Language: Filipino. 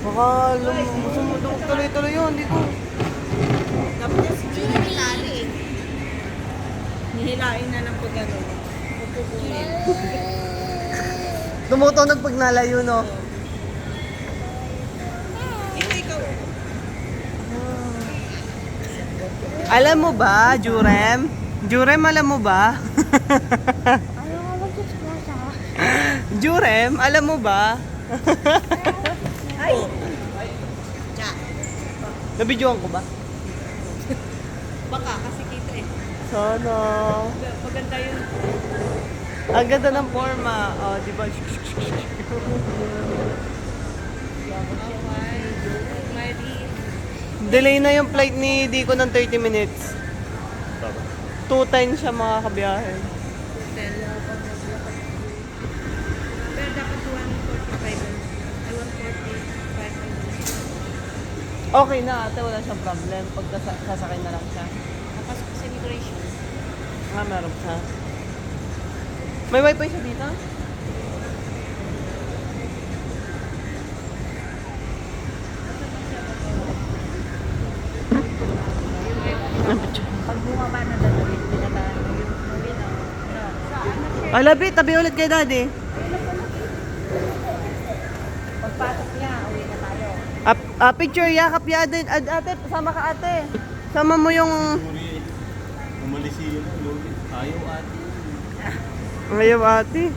Baka sumulong tuloy-tuloy yun, hindi ko. Dapat niya si Gina hinali eh. Nihilain na lang pag ano. Pupukunin. Tumutunog pag nalayo, no? Ikaw. Alam mo ba, Jurem? Jurem, alam mo ba? Ayaw nga mag-disgrasya. Jurem, alam mo ba? Ay! Tsa. Nabidyoan ko ba? Baka kasi kita eh. Sana. Maganda yun. Ang ganda ng forma. Oh, di ba? Okay. Mary. Delay na yung flight ni Dico ng 30 minutes. 2:10 siya makakabiyahe. Hotel. Pero dapat 145 minutes. Ay, 145 minutes. Okay na ate, wala siyang problem. Pag sasakay na lang siya. Napasok sa immigration. Meron siya. May wifi siya dito? Pag bumaba na dadawin, pinatahan mo yung movie na. Saan na siya? Alabi, tabi ulit kay daddy. Pagpasok niya, uwi na tayo. Picture, yakap ya ate. Ate, sama ka ate. Sama mo yung... Umalis yun, Lord. Ayaw ate. Ngayon ate.